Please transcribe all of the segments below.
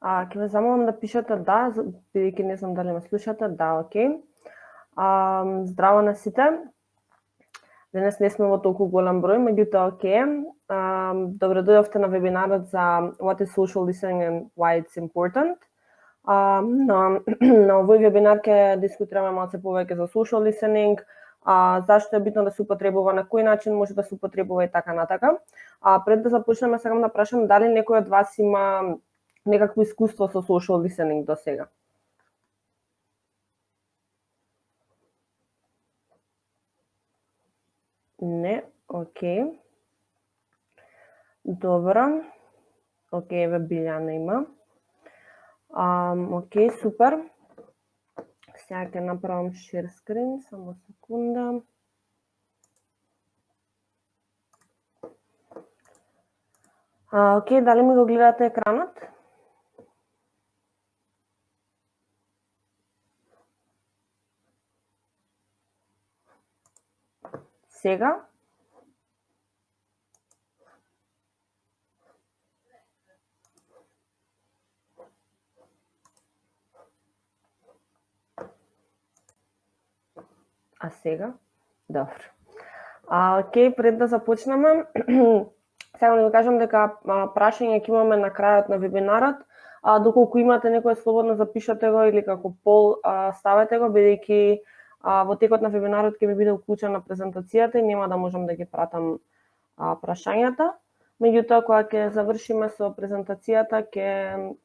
Ќе ве замолам да пишете да, бидејќи не знам дали ме слушате. Да, окей. Здраво на сите. Денес не сме во толку голем број, меѓутоа окей. Добро дојдовте на вебинарот за What is social listening and why it's important. На овој вебинар ќе дискутираме малце повеќе за social listening, зашто е битно да се употребува, на кој начин може да се употребува и така натака. Пред да започнеме, сакам да прашам дали некој од вас има некакво искуство со social listening до сега? Не, окей. Добро. Окей, ве Билјана има. Окей, супер. Сега ќе направам share screen, само секунда. Окей, дали ми го гледате екранот? Сега? А сега? Добро. Окей, пред да започнеме, сега да ви кажам дека прашање ќе имаме на крајот на вебинарот. Доколку имате некој, слободно запишете го или како пол ставете го, бидејќи во текот на вебинарот ќе ми биде уклучена презентацијата и нема да можам да ги пратам прашањата. Меѓутоа, кога ќе завршиме со презентацијата, ќе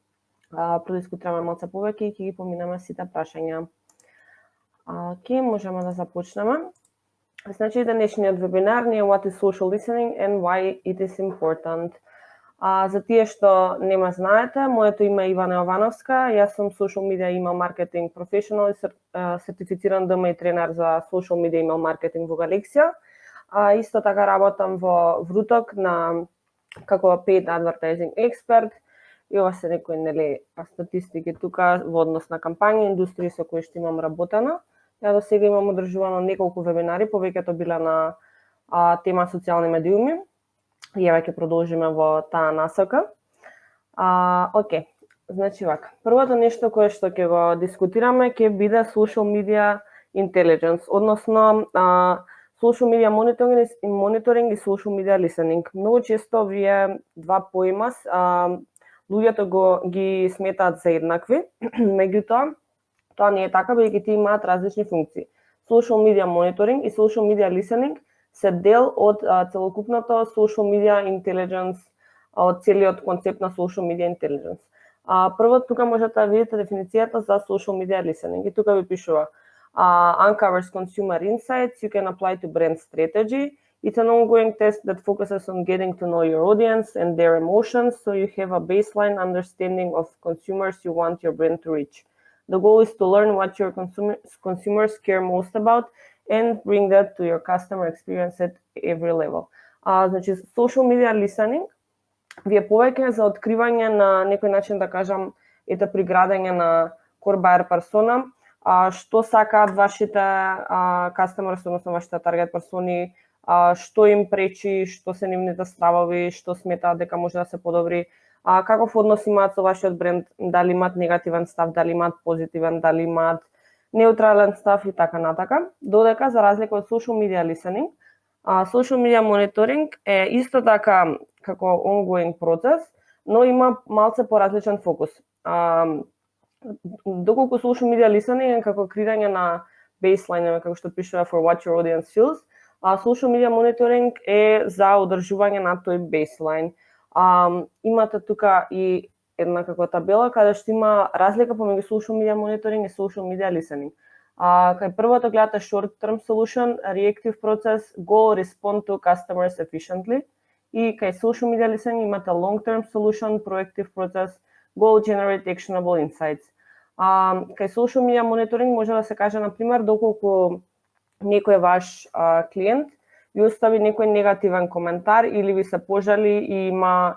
продискутираме малце повеќе и ќе ги поминеме сите прашања. Окей, можеме да започнеме. Значи, денешниот вебинар ни е What is social listening and why it is important. За тие што не ме знаете, моето име е Ивана Јовановска, јас сум social media email marketing professional и сертифициран ДМ тренер за social media email marketing во Галексија. Исто така работам во Вруток како paid advertising expert и ова се некои статистики тука во однос на кампањи, индустрии со кои што имам работено. Ја до сега имам одржувано неколку вебинари, повеќето биле на тема социјални медиуми. И еве ќе продолжиме во таа насока. Окей, значи вака. Првото нешто кое што ќе го дискутираме ќе биде social media intelligence, односно social media monitoring и social media listening. Многу често овие два поима луѓето ги сметаат за еднакви, меѓутоа тоа не е така, бидејќи тие имаат различни функции. Social media monitoring и social media listening се дел од целокупното social media intelligence, од целиот концепт на social media intelligence. Прво тука можете да видите дефиницијата за social media listening и тука ви пишува uncovers consumer insights you can apply to brand strategy. It's an ongoing test that focuses on getting to know your audience and their emotions so you have a baseline understanding of consumers you want your brand to reach. The goal is to learn what your consumers care most about and bring that to your customer experience at every level. Значи, social media listening ви е повеќе за откривање на некој начин, да кажам, ете приградење на core buyer persona, што сакаат вашите customers, односно вашите target персони, што им пречи, што се нивните стравови, што сметаат дека може да се подобри, каков однос имаат со вашиот бренд, дали имаат негативен став, дали имаат позитивен, дали имаат неутрален став и така натака. Додека, за разлика од social media listening, social media monitoring е исто така како ongoing процес, но има малце поразличен фокус. Доколку social media listening е како креирање на baseline, како што пишува for what your audience feels, social media monitoring е за одржување на тој baseline. Имате тука и една како табела каде што има разлика помеѓу social media monitoring и social media listening. Кај првото гледате short term solution, reactive process, go respond to customers efficiently, и кај social media listening имате long term solution, proactive process, go generate actionable insights. Кај social media monitoring може да се каже, например, доколку некој ваш клиент ви остави некој негативен коментар или ви се пожали и има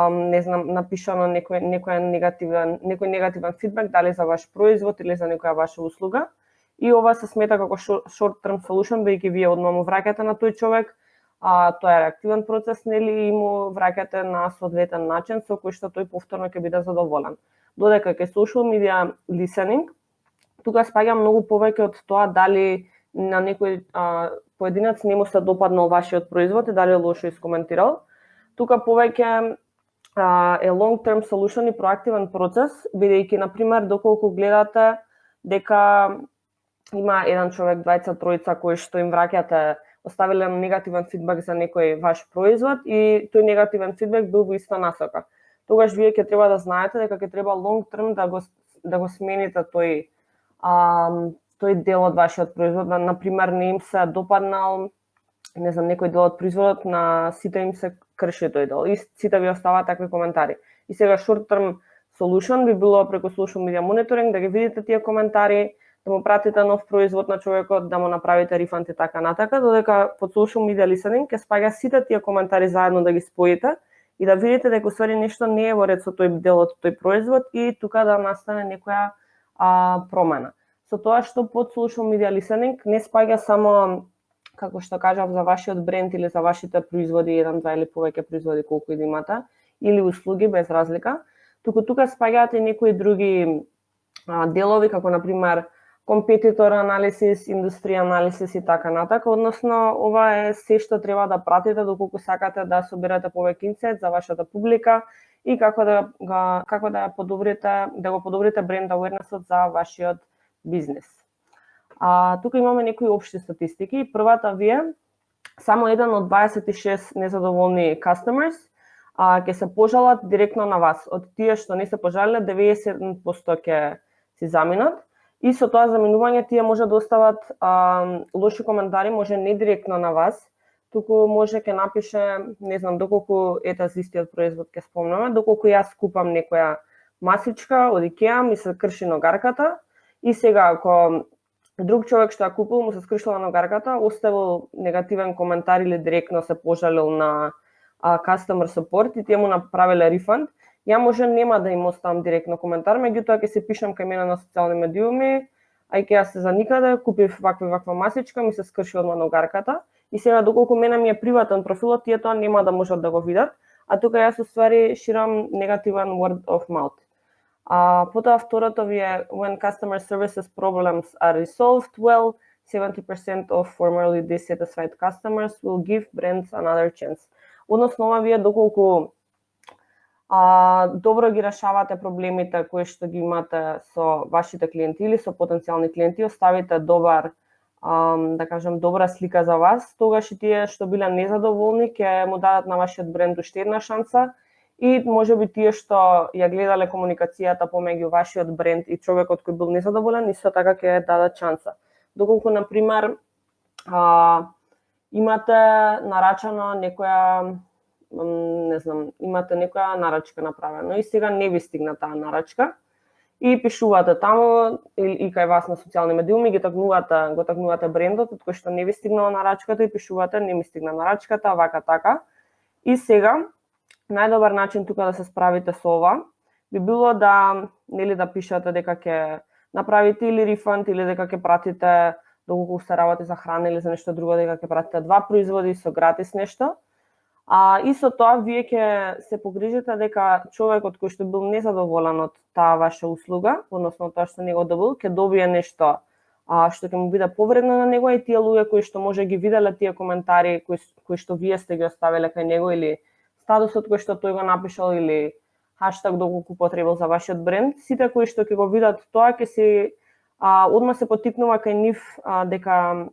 не знам, напишано некој негативен фидбек, дали за ваш производ или за некоја ваша услуга. И ова се смета како short term solution, бидејќи вие одма му враќате на тој човек тоа е реактивен процес, нели, и му враќате на соодветен начин со кој што тој повторно ќе биде задоволен. Додека кај social media listening, тука спаѓа многу повеќе од тоа дали на некој поединец не му се допаднал вашиот производ и дали лошо искоментирал. Тука повеќе е long term solution и проактивен процес, бидејќи на пример доколку гледате дека има еден човек, двајца, тројца кои што им враќате, оставиле негативен фидбек за некој ваш производ и тој негативен фидбек бил во иста насока. Тогаш вие ќе треба да знаете дека ќе треба long term да го смените тој дел од вашиот производ. На пример, не им се допаднал, не знам, некој дел од производот, на сите им се крши тој дел и сите ви оставаат такви коментари. И сега short term solution би било преку social media monitoring да ги видите тие коментари, да му пратите нов производ на човекот, да му направите рифанд и така натака, додека под social media listening ќе спаѓа сите тие коментари заедно да ги споите и да видите дека усвари нешто не е во ред со тој дел од тој производ и тука да настане некоја промена. Со тоа што под social media listening не спаѓа само, како што кажав, за вашиот бренд или за вашите производи, еден, два или повеќе производи колку и да имате, или услуги без разлика, туку тука спаѓаат и некои други делови, како на пример competitor analysis, industry analysis и така натака, односно ова е се што треба да пратите доколку сакате да соберете повеќе инсайт за вашата публика и како да го подобрите бренд awareness-от за вашиот бизнес. Тука имаме некои општи статистики. Првата ви е само еден од 26 незадоволни customers ќе се пожалат директно на вас. Од тие што не се пожалиле, 90% ќе си заминат. И со тоа заминување тие може да остават лоши коментари, може не директно на вас, туку може ќе напише, не знам, доколку ете за истиот производ ќе спомнаме, доколку јас купам некоја масичка од IKEA, ми се крши ногарката и сега ако друг човек што ја купил му се скршила ногарката, оставил негативен коментар или директно се пожалил на customer support и тие му направиле рифанд, ја може нема да им оставам директно коментар, меѓутоа ќе се пишам кај мене на социјални медиуми, јас се за никаде, купив ваква масичка, ми се скрши одма ногарката и сега доколку мене ми е приватен профилот, тие тоа нема да можат да го видат, а тука јас уствари ширам негативен word of mouth. Потоа второто ви е when customer services problems are resolved well, 70% of formerly dissatisfied customers will give brands another chance. Односно ова ви е доколку добро ги решавате проблемите кои што ги имате со вашите клиенти или со потенцијални клиенти, оставите добра слика за вас, тогаш и тие што биле незадоволни ќе му дадат на вашиот бренд уште една шанса и можеби тие што ја гледале комуникацијата помеѓу вашиот бренд и човекот кој бил незадоволен, исто така ќе дадат шанса. Доколку на пример имате нарачано некоја, не знам, имате некоја нарачка направена и сега не ви стигна таа нарачка и пишувате таму и кај вас на социјални медиуми го тагнувате брендот од кој што не ви стигнала нарачката и пишувате не ми стигна нарачката, вака така. И сега најдобар начин тука да се справите со ова би било да пишете дека ќе направите или рифанд или дека ќе пратите, доколку се работи за храна или за нешто друго, дека ќе пратите 2 производи со гратис нешто. И со тоа вие ќе се погрижите дека човекот кој што бил незадоволен од таа ваша услуга, односно тоа што не го добил, ќе добие нешто што ќе му биде повредно на него и тие луѓе кои што може ги виделе тие коментари кои што вие сте ги оставиле кај него или статусот кој што тој го напишал или хаштаг доколку потребил за вашиот бренд, сите кои што ќе го видат тоа ќе се одма се поттикнува кај нив дека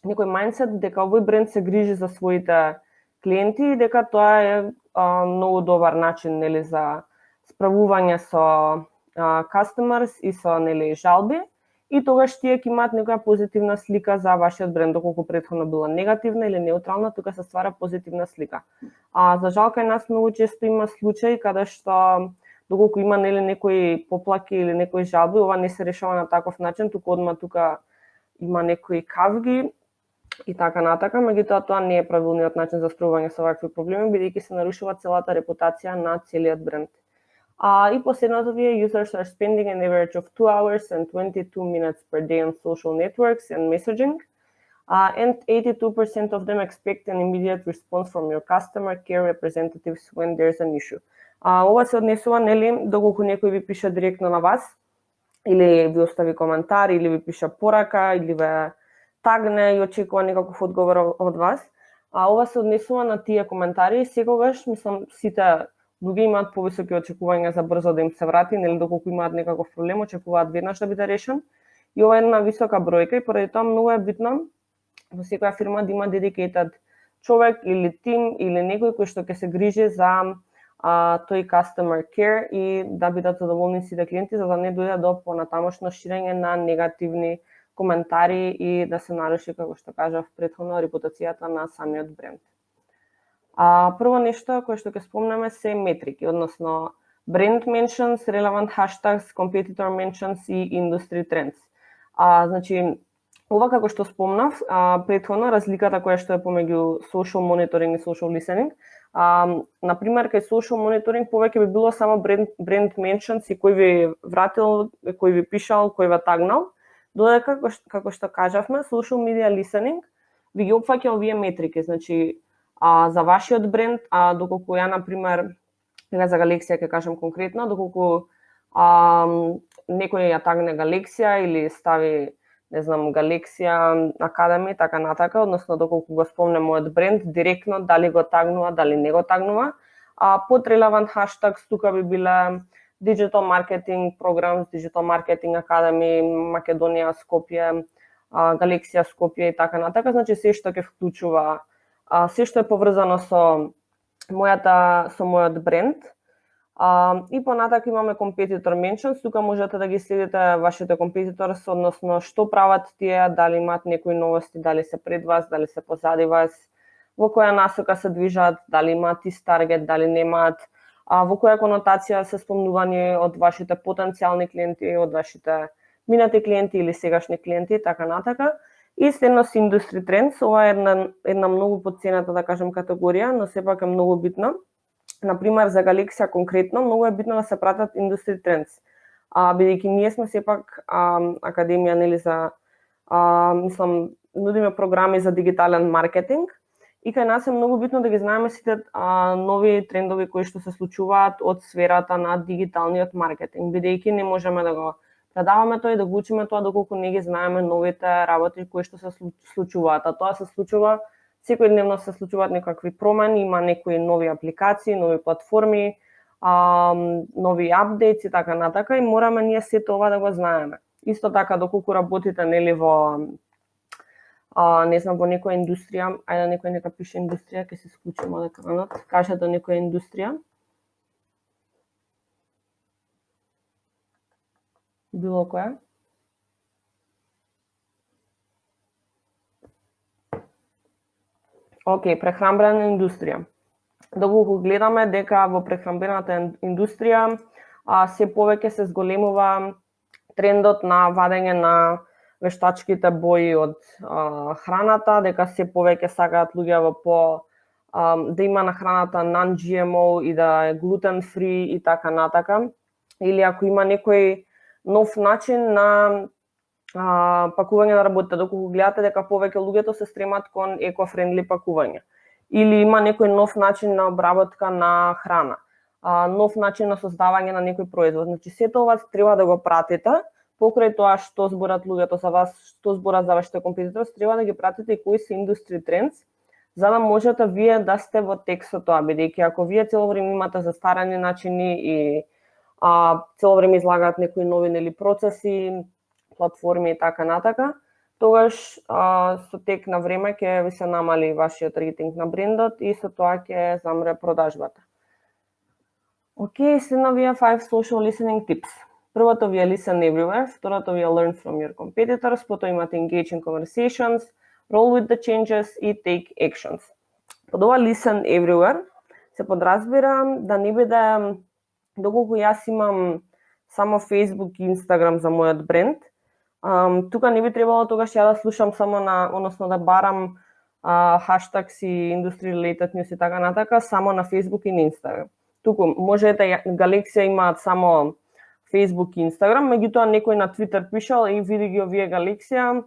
некој мајндсет дека овој бренд се грижи за своите клиенти и дека тоа е многу добар начин за справување со customers и со жалби и тогаш тие ќе имаат некоја позитивна слика за вашиот бренд, доколку претходно била негативна или неутрална, тука се ствара позитивна слика. За жал кај нас многу често има случаи каде што доколку има некои поплаки или некои жалби, ова не се решава на таков начин, туку одма тука има некои кавги и така натака, меѓутоа тоа не е правилниот начин за справување со вакви проблеми, бидејќи се нарушува целата репутација на целиот бренд. И последното ви е users are spending an average of 2 hours and 22 minutes per day on social networks and messaging. and 82% of them expect an immediate response from your customer care representatives when there's an issue. Ова се однесува, нели, доколку некој ви пише директно на вас, или ви остави коментар, или ви пише порака, или ве тагне и очекува некаков одговор од вас. Ова се однесува на тие коментари и секогаш, мислам, сите луѓе имаат повисоки очекувања за брзо да им се врати, нели, доколку имаат некаков проблем, очекуваат веднаш да биде решен. И ова е една висока бројка и поради тоа многу е битно во секоја фирма да има dedicated човек или тим или некој кој што ќе се грижи за тој customer care и да бидат задоволни сите клиенти, за да не дојде до понатамошно ширење на негативни коментари и да се наруши, како што кажав претходно, репутацијата на самиот бренд. Прво нешто кое што ќе спомнеме се метрики, односно brand mentions, relevant hashtags, competitor mentions и industry trends. Значи, ова како што спомнав, претходно разликата која што е помеѓу social monitoring и social listening, например, кај social monitoring повеќе би било само brand mentions и кој ви вратил, кој ви пишал, кој ве тагнал, додека како што кажавме, social media listening ви ги опфаќа овие метрики, значи за вашиот бренд, доколку ја например за Галексија ќе кажам конкретно, доколку некој ја тагне Галексија или стави, не знам, Галексија Академи, така натака, односно доколку го спомне мојот бренд директно, дали го тагнува, дали не го тагнува. Под relevant hashtags тука би биле Digital Marketing Programs, Digital Marketing Academy, Македонија, Скопје, Галексија, Скопје и така натака, значи се што ќе вклучува, се што е поврзано со мојот бренд. И понатака имаме competitor mentions, тука можете да ги следите вашите competitors, односно што прават тие, дали имаат некои новости, дали се пред вас, дали се позади вас, во која насока се движат, дали имаат ист таргет, дали немаат, во која конотација се спомнувани од вашите потенцијални клиенти, од вашите минати клиенти или сегашни клиенти, така натака. И следно се industry trends, ова е една многу потцената, да кажем, категорија, но сепак е многу битна. Например, за Галексија конкретно, многу е битно да се пратат industry trends. Бидејќи ние сме сепак академија, нели, за мислам, нудиме програми за дигитален маркетинг и кај нас е многу битно да ги знаеме сите нови трендови кои што се случуваат од сферата на дигиталниот маркетинг, бидејќи не можеме да го предаваме тоа и да го учиме тоа доколку не ги знаеме новите работи кои што се случуваат. А тоа се случува секојдневно, се случуваат некакви промени, има некои нови апликации, нови платформи, нови апдейтс и така натака и мораме ние сето ова да го знаеме. Исто така доколку работите, нели, во не знам, во некоја индустрија, ајде некој нека пише индустрија, ќе се исклучиме од екранот, кажете некоја индустрија. Било која? Океј, прехранбена индустрија. Доколку гледаме дека во прехранбената индустрија се повеќе се зголемува трендот на вадење на вештачките бои од храната, дека се повеќе сакаат луѓе во да има на храната non-GMO и да е gluten free и така натака. Или ако има некој нов начин на пакување на работите, доколку гледате дека повеќе луѓето се стремат кон еко-френдли пакување. Или има некој нов начин на обработка на храна, нов начин на создавање на некој производ. Значи сето ова треба да го пратите, покрај тоа што зборат луѓето за вас, што зборат за вашите компетитори, треба да ги пратите и кои се industry trends, за да можете вие да сте во текст со тоа, бидејќи ако вие цело време имате застарени начини и цело време излагаат некои нови, нели, процеси, платформи и така натака, тогаш со тек на време ќе ви се намали вашиот рейтинг на брендот и со тоа ќе замре продажбата. Океј, следно ви е 5 social listening tips. Првото ви е listen everywhere, второто ви е learn from your competitors, потоа имате engage in conversations, roll with the changes и take actions. Под ова listen everywhere се подразбира да не биде, доколку јас имам само Facebook и Instagram за мојот бренд, тука не би требало тогаш ја да слушам само односно да барам hashtags и industry related news и така натака само на Facebook и на Instagram. Туку можете, Галексија имаат само Facebook и Instagram, меѓутоа некој на Twitter пишал и види ги овие Галексија,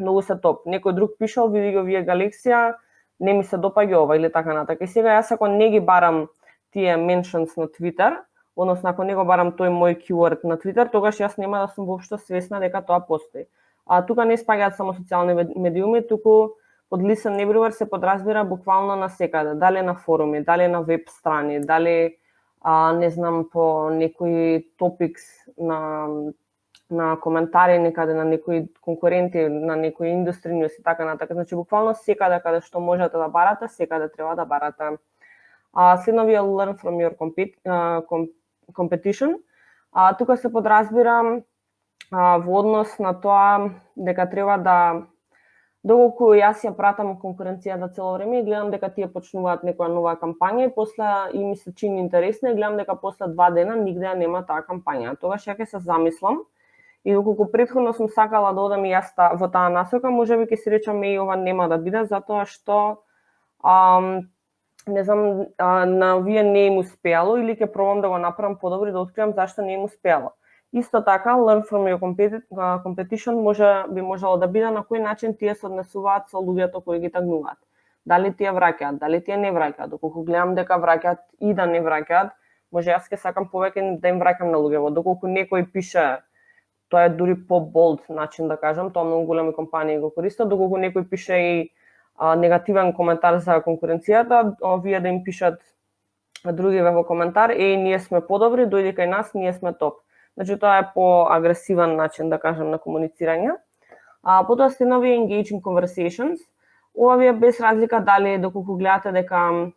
многу се топ. Некој друг пишал, види го вие Галексија, не ми се допаѓа ова или така натака. И сега јас ако не ги барам тие mentions на Twitter, односно ако не го барам тој мој keyword на Twitter, тогаш јас нема да сум воопшто свесна дека тоа постои. А тука не спаѓаат само социјални медиуми, туку под listen everywhere се подразбира буквално на секаде, дали на форуми, дали на веб страни, дали не знам по некои топикс на коментари некаде на некои конкуренти, на некои индустри ньюс и така натака. Значи буквално секаде каде што можете да барате, секаде треба да барате. Следновија learn from your competition. Тука се подразбира во однос на тоа дека треба да, доколку јас ја пратам конкуренцијата цело време и гледам дека тие почнуваат некоја нова кампања и после и ми се чини интересно и гледам дека после 2 дена нигде ја нема таа кампања. Тогаш ја ќе се замислам и доколку претходно сум сакала да одам и јас во таа насока, можеби ќе си речам и ова нема да биде затоа што не знам, на вие не им успеало или ќе пробам да го направам подобро да откривам зашто не им успеало. Исто така, learn from your competition би можело да биде на кој начин тие се однесуваат со луѓето кои ги тагнуваат. Дали тие враќаат, дали тие не враќаат. Доколку гледам дека враќаат и да не враќаат, може јас ќе сакам повеќе да им враќам на луѓето. Доколку некој пише, тоа е дури по-болд начин да кажам, тоа многу големи компании го користат, доколку некој пише и негативен коментар за конкуренцијата, вие да им пишат другиве во коментар, ние сме подобри, дојди кај нас, ние сме топ. Значи тоа е по-агресивен начин да кажам на комуницирање. Потоа следнови engaging conversations. Ова ви е без разлика дали доколку гледате дека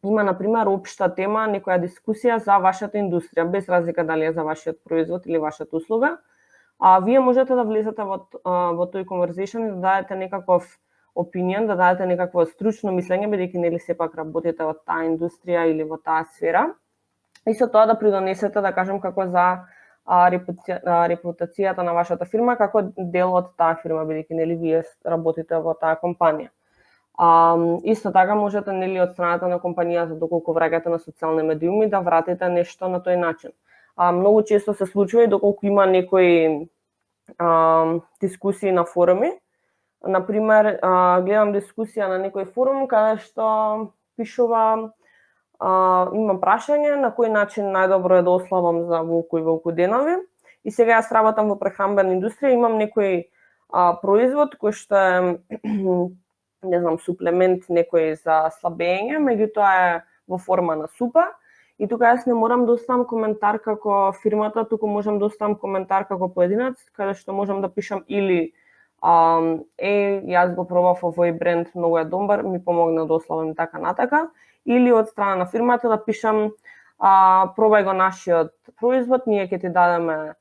има на пример општа тема, некоја дискусија за вашата индустрија, без разлика дали е за вашиот производ или вашата услуга. Вие можете да влезете во тој conversation и да дадете некаков opinion, да дадете некакво стручно мислење, бидејќи нели сепак работите во таа индустрија или во таа сфера. И со тоа да придонесете, да кажем, како за репутацијата на вашата фирма, како дел од таа фирма, бидејќи нели вие работите во таа компанија. Исто така можете нели од страната на компанијата, доколку враќате на социјални медиуми, да вратите нешто на тој начин. Многу често се случува и доколку има некои дискусии на форуми. Например, гледам дискусија на некој форум каде што пишува имам прашање на кој начин најдобро е да ослабам за волку и волкоденови. И сега јас работам во прехранбена индустрија, имам некој производ кој што е не знам, суплемент некој за слабење, меѓутоа е во форма на супа. И тука јас не морам да оставам коментар како фирмата, туку можам да оставам коментар како поединец, каде што можам да пишам или јас го пробав овој бренд, многу е добар, ми помогна да ослабам така натака, или од страна на фирмата да пишам пробај го нашиот производ, ние ќе ти дадеме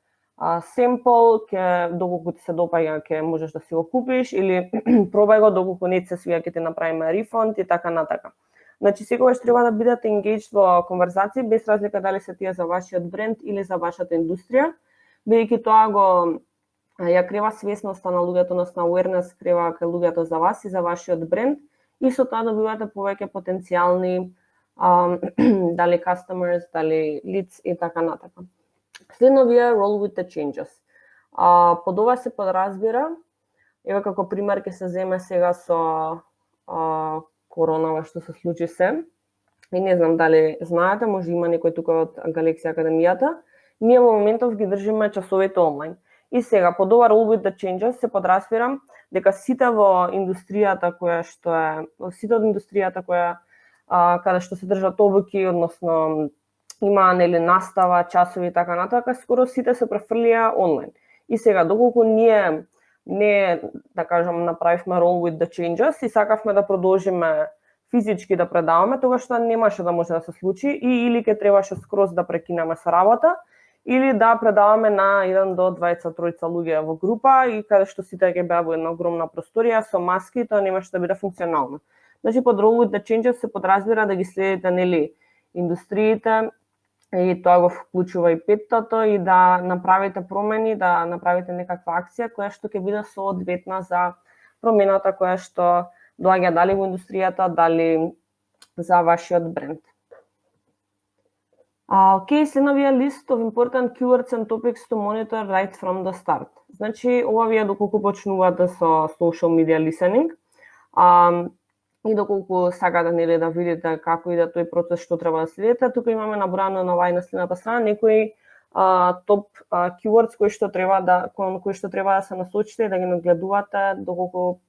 семпл, доколку ти се допаѓа ќе можеш да си го купиш, или пробај го, доколку не се свија ќе ти направиме рефонд и така натака. Значи секогаш треба да бидете engaged во конверзации, без разлика дали се тие за вашиот бренд или за вашата индустрија, бидејќи тоа го ја крива свесноста на луѓето, односно awareness крива кај луѓето за вас и за вашиот бренд, и со тоа добивате повеќе потенцијални дали customers, дали leads и така натака. Следно ви е roll with the changes. Под ова се подразбира, еве како пример ќе се земе сега со коронава што се случи се. И не знам дали знаете, може има некој тука од Галексија Академијата. Ние во моментов ги држиме часовите онлайн. И сега под ова roll with the changes се подразбира дека сите во индустријата која што е, сите од индустријата која каде што се држат обуки, односно има нели настава, часови и така натака, скоро сите се префрлија онлайн. И сега доколку ние не, да кажам, направивме roll with the changes и сакавме да продолжиме физички да предаваме, тогаш тоа немаше да може да се случи и или ќе требаше скроз да прекинеме со работа, или да предаваме на 1 до 2-3 луѓе во група и каде што сите ќе беа во една огромна просторија со маски, тоа немаше да биде функционално. Значи под roll with the changes се подразбира да ги следите нели индустриите и тоа го вклучува и петтото и да направите промени, да направите некаква акција која што ќе биде соодветна за промената која што доаѓа дали во индустријата, дали за вашиот бренд. Okay, следновија list of important keywords and topics to monitor right from the start. Значи, ова вие доколку почнувате со social media listening, и доколку сакате нели да видите како иде тој процес, што треба да следите, тука имаме набројано на оваа наследната страна некои топ keywords кои што треба да се насочите и да ги надгледувате доколку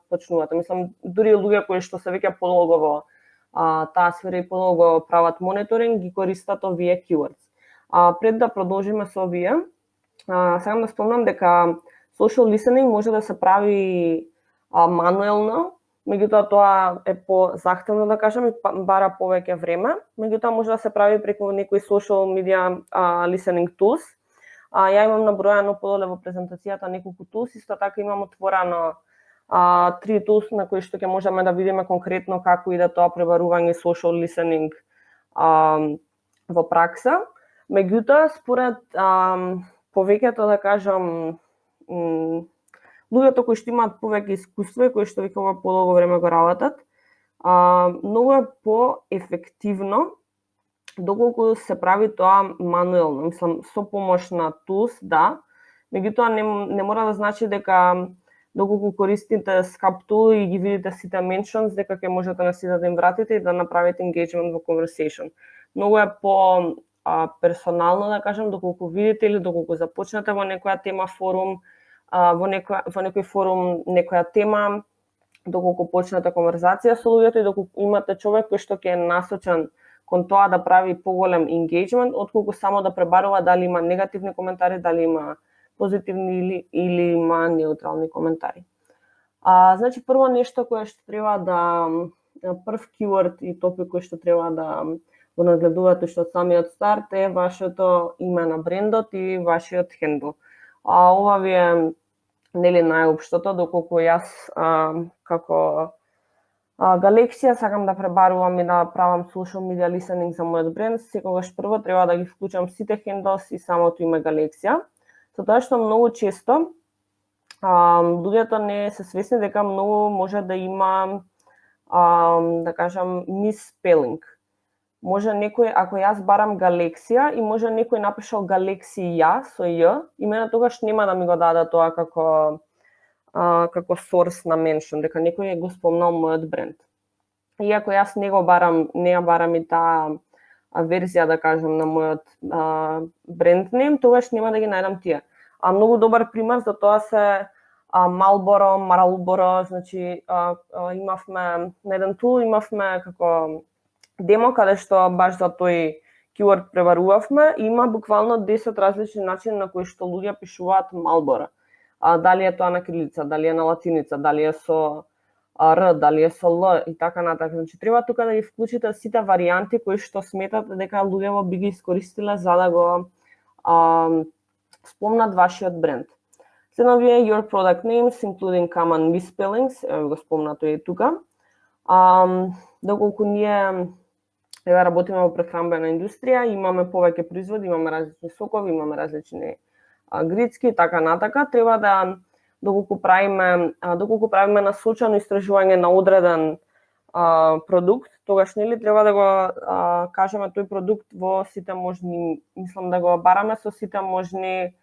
почнувате. Мислам, дури луѓе кои што се веќе подолго во таа сфера и подолго прават мониторинг, ги користат овие keywords. Пред да продолжиме со овие, сакам да спомнам дека social listening може да се прави мануелно, меѓутоа тоа е по-захтевно да кажам и бара повеќе време. Меѓутоа може да се прави преку некои social media listening tools. Ја имам набројано подоле во презентацијата неколку tools, исто така имам отворено 3 tools на кои што ќе можеме да видиме конкретно како иде тоа пребарување social listening во пракса. Меѓутоа, според повеќето да кажам луѓето кои што имаат повеќе искуство и кои што веќе ова подолго време го работат, многу е поефективно доколку се прави тоа мануелно. Мислам, со помош на tools, да, меѓутоа не мора да значи дека доколку користите ScapTool и ги видите сите mentions, дека ќе можете на сите да им вратите и да направите engagement во conversation. Многу е по персонално да кажам, доколку видите или доколку започнете во некоја тема форум, во некој форум некоја тема, доколку почнете конверзација со луѓето и доколку имате човек кој што ќе е насочен кон тоа да прави поголем engagement, отколку само да пребарува дали има негативни коментари, дали има позитивни или има неутрални коментари. Значи, прво нешто кое што треба да прв keyword и топик кој што треба да го надгледувате што од самиот старт е вашето име на брендот и вашиот хендл. Ова ви е нели најопштото, доколку јас како Галексија сакам да пребарувам и да правам social media listening за мојот бренд, секогаш прво треба да ги вклучам сите handles и самото име Галексија. За тоа што многу често луѓето не се свесни дека многу може да има да кажам misspelling. Може некој, ако јас барам Галексија и може некој напишал Галексија со Ј, и мене тогаш нема да ми го даде тоа како source на mention, дека некој го спомнал мојот бренд. Иако јас не ја барам и таа верзија, да кажам, на мојот бренд name, тогаш нема да ги најдам тие. Многу добар пример за тоа се Marlboro, значи имавме на еден тул, имавме како демо каде што баш за тој keyword пребарувавме, има буквално 10 различни начини на кои што луѓе пишуваат Marlboro. Дали е тоа на кирилица, дали е на латиница, дали е со Р, дали е со Л и така натаму. Значи треба тука да ги вклучите сите варијанти кои што сметате дека луѓето би ги искористиле за да го спомнат вашиот бренд. Следно ви е your product names, including common misspellings, го спомнато и тука. Доколку ние работиме во прехранбена индустрија, имаме повеќе производи, имаме различни сокови, имаме различни грицки и така натака, треба да доколку правиме насочено истражување на одреден продукт, тогаш нели треба да го кажеме тој продукт во сите можни, мислам да го бараме со сите можни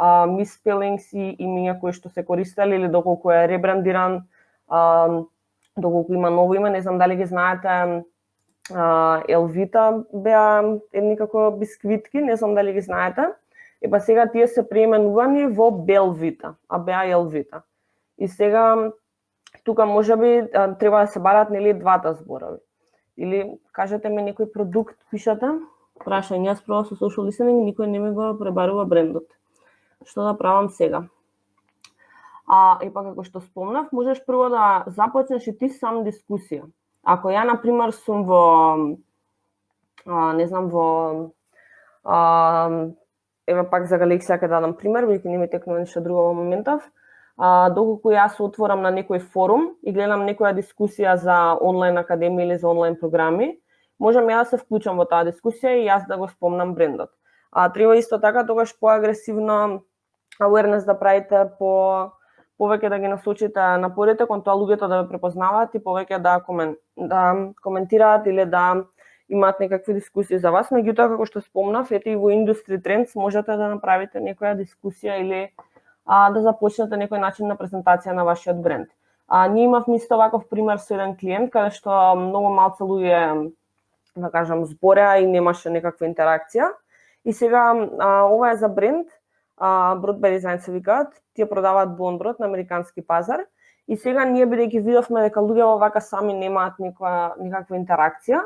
misspellings и имиња кои што се користеле или доколку е ребрандиран, доколку има ново име, не знам дали ги знаете, Елвита беа едни како бисквитки, не знам дали ги знаете. Епа сега тие се преименувани во Белвита, а беа Елвита. И сега тука можеби треба да се барат нели двата зборови. Или кажете ми некој продукт пишате, прашање, јас пробав со social listening, никој не ми го пребарува брендот. Што да правам сега? Епа како што спомнав, можеш прво да започнеш и ти сам дискусија. Ако ја на пример сум во не знам еве пак за Галексија ќе дадам пример, бидејќи не ми текнува ништо друго во моментов. Доколку јас отворам на некој форум и гледам некоја дискусија за онлайн академија или за онлайн програми, можам ја да се вклучам во таа дискусија и јас да го спомнам брендот. Треба исто така тогаш поагресивно awareness да правите, повеќе да ги насочите напорите кон тоа луѓето да ве препознаваат и повеќе да коментираат или да имаат некакви дискусии за вас. Меѓутоа, како што спомнав, ете и во Industry Trends можете да направите некоја дискусија или да започнете некој начин на презентација на вашиот бренд. Ние имавме исто ваков пример со еден клиент каде што многу малку луѓе, да кажам, збореа и немаше некаква интеракција. И сега ова е за бренд, Broadberry Design се викаат, тие продаваат бон брод на американски пазар. И сега ние бидејќи видовме дека луѓето вака сами немаат никаква интеракција,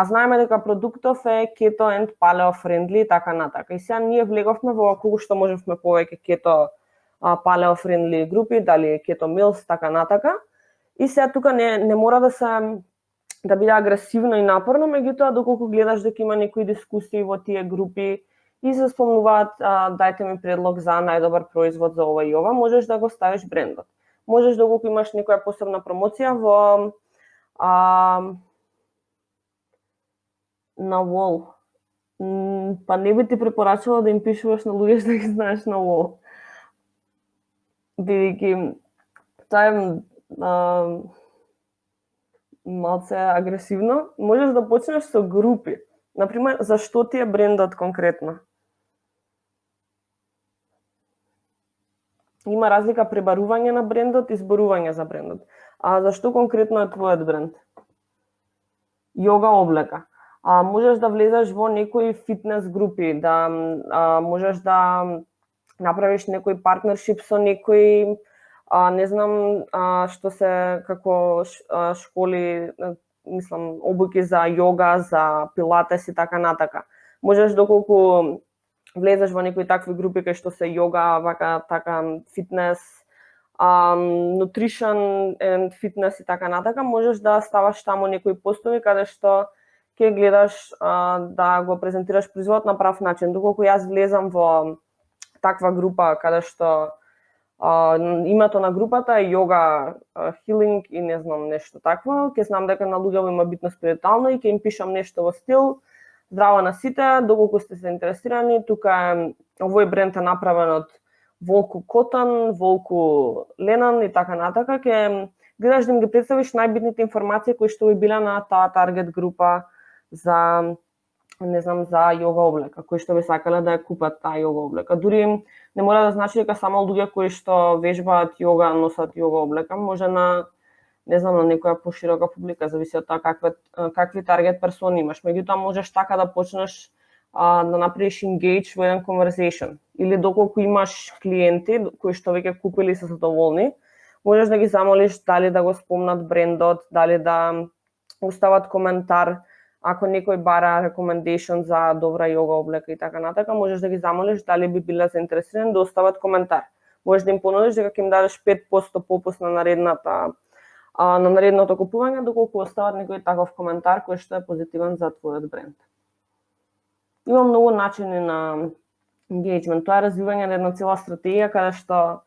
знаеме дека продуктов е keto and paleo friendly и така натака. И сега ние влеговме во колку што можевме повеќе keto paleo friendly групи, дали keto meals, така натака. И сега тука не мора да биде агресивно и напорно, меѓутоа доколку гледаш дека има некои дискусии во тие групи и се спомнуваат, дајте ми предлог за најдобар производ за ова и ова, можеш да го ставиш брендот. Можеш доколку имаш некоја посебна промоција во на wall. Па не би ти препорачала да им пишуваш на луѓе да ги знаеш на wall. Бидејќи тоа е малце агресивно. Можеш да почнеш со групи. Например, зашто ти е брендот конкретно? Има разлика пребарување на брендот и зборување за брендот. Зашто конкретно е твојот бренд? Йога облека. Можеш да влезеш во некои фитнес групи, да можеш да направиш некој партнершип со некој, не знам што се како школи, мислам, обуки за йога, за пилатес и така натака. Можеш доколку влезеш во некои такви групи кај што се йога, вака така фитнес, nutrition and fitness и така натака, можеш да ставаш таму некои постови каде што ќе гледаш да го презентираш производот на прав начин. Доколку јас влезам во таква група каде што името на групата е йога, healing и не знам нешто такво, ќе знам дека на луѓето има битно спиритуално и ќе им пишам нешто во стил здраво на сите, доколку сте се интересирани, тука овој бренд е направен од волку котан, волку ленан и така натака, ќе гледаш да им ги представиш најбитните информации кои што би биле на таа таргет група за, не знам, за йога облека, кои што би сакале да ја купат таа йога облека. Дури не мора да значи дека само луѓе кои што вежбаат йога носат йога облека, може на, не знам, на некоја поширока публика, зависи од тоа какви таргет персони имаш. Меѓутоа можеш така да почнеш да направиш engage во еден conversation. Или доколку имаш клиенти кои што веќе купили и се задоволни, можеш да ги замолиш дали да го спомнат брендот, дали да остават коментар, ако некој бара recommendation за добра йога облека и така натака, можеш да ги замолиш дали би биле заинтересирани да остават коментар. Можеш да им понудиш дека ќе им дадеш 5% попуст на наредното купување доколку остават некој таков коментар кој што е позитивен за твојот бренд. Има многу начини на engagement. Тоа е развивање на една цела стратегија каде што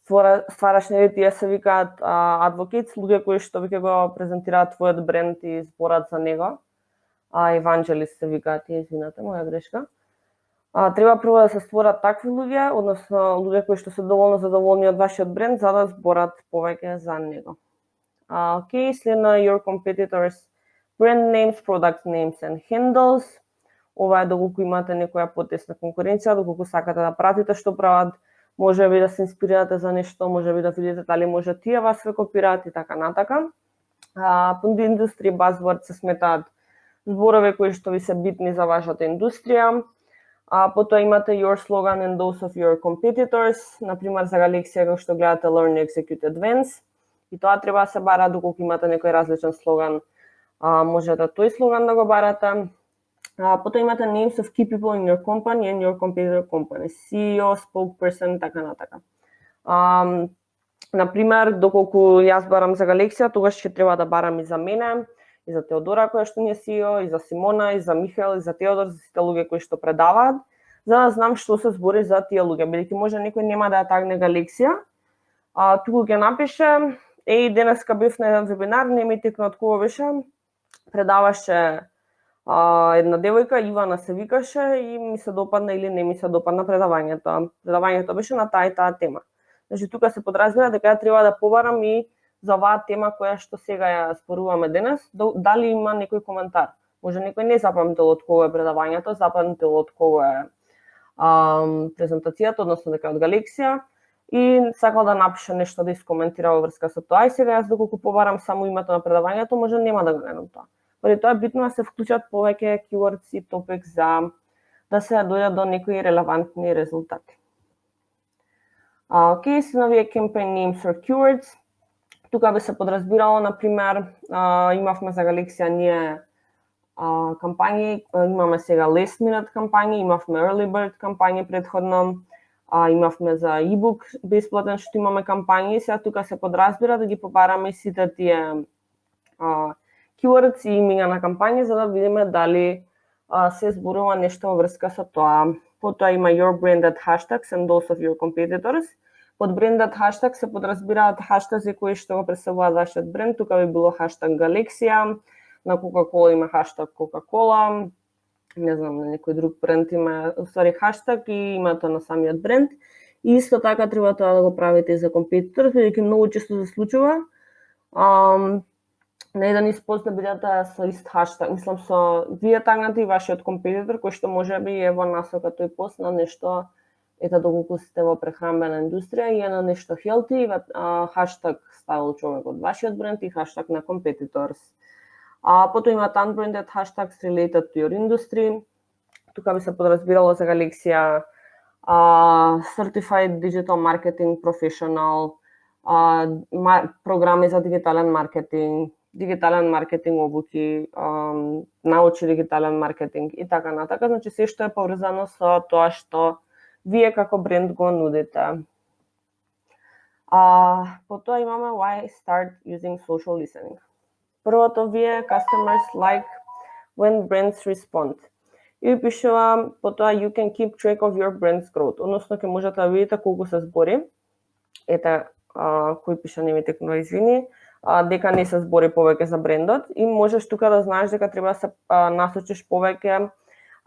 ствараш, нели, тие се викаат advocates, луѓе кои што веќе го презентираат твојот бренд и зборат за него. Евангелист се викаат тие, извинете, моја грешка. Треба прво да се створат такви луѓе, односно луѓе кои што се доволно задоволни од вашиот бренд за да зборат повеќе за него. Okay, следно your competitors brand names, product names and handles. Ова е доколку имате некоја потесна конкуренција, доколку сакате да пратите што прават, може би да се инспирирате за нешто, може би да видите дали може тие вас ве копираат и така натака. По индустрија buzzwords се сметаат зборови кои што ви се битни за вашата индустрија. Потоа имате your slogan and those of your competitors, например за Галексија како што гледате Learn, Execute, Advance. И тоа треба да се бара доколку имате некој различен слоган, можете тој слоган да го барате. Потоа имате names of key people in your company and your competitor company, CEO, spokesperson, така натака. Например, доколку јас барам за Галексија, тогаш ќе треба да барам и за мене, и за Теодора која што ни е CEO, и за Симона, и за Михаел, и за Теодор, за сите луѓе кои што предаваат, за да знам што се збори за тие луѓе, бидејќи може некој нема да ја тагне Галексија, туку ќе напише, денеска бев на еден вебинар, не ми текна од кого беше, предаваше една девојка, Ивана се викаше, и ми се допадна или не ми се допадна предавањето. Предавањето беше на таа и таа тема. Значи, тука се подразбира дека ја треба да побарам и за оваа тема која што сега ја споруваме денес, дали има некој коментар. Може некој не запамтил од кого е предавањето, запамтил од кого е презентацијата, односно дека од Галексија, и сакал да напише нешто да искоментира во врска со тоа. И сега јас доколку побарам само името на предавањето, може нема да го најдам тоа. Поради тоа е битно да се вклучат повеќе keywords и topics за да се дојдат до некои релевантни резултати. Океј, се новија campaign names or keywords. Тука би се подразбирало, например, имавме за Галексија ние кампањи, имаме сега last minute кампањи, имавме early bird кампањи предходно, имавме за ebook бесплатен што имаме кампањи, сега тука се подразбира да ги побараме сите тие keywords и имиња на кампањи за да видиме дали се зборува нешто во врска со тоа. Потоа има your branded hashtags and those of your competitors. Под branded hashtag се подразбираат хаштази кои што го представуваат вашиот бренд. Тука би било хаштаг Галексија, на Coca-Cola има хаштаг Coca-Cola, не знам, на некој друг бренд има уствари хаштаг и името на самиот бренд. И исто така треба тоа да го правите и за компетитор, бидејќи многу често се случува на еден испост да бидете со ист хаштаг, мислам со вие тагнати и вашиот компетитор кој што можеби е во насока тој пост на нешто, ете доколку сте во прехранбена индустрија и е на нешто healthy, хаштаг ставил човек од вашиот бренд и хаштаг на competitors. Потоа имаат unbranded hashtags related to your industry. Тука би се подразбирало за Галексија Certified Digital Marketing Professional, програми за дигитален маркетинг обуки, научи дигитален маркетинг и така натака. Значи се што е поврзано со тоа што вие како бренд го нудите. Потоа имаме why start using social listening. Првото вие customers like when brands respond. И пишува потоа you can keep track of your brand's growth. Односно ќе можете да видите колку се збори. Ете кој пише не ми текнува извини, дека не се збори повеќе за брендот и можеш тука да знаеш дека треба да се насочиш повеќе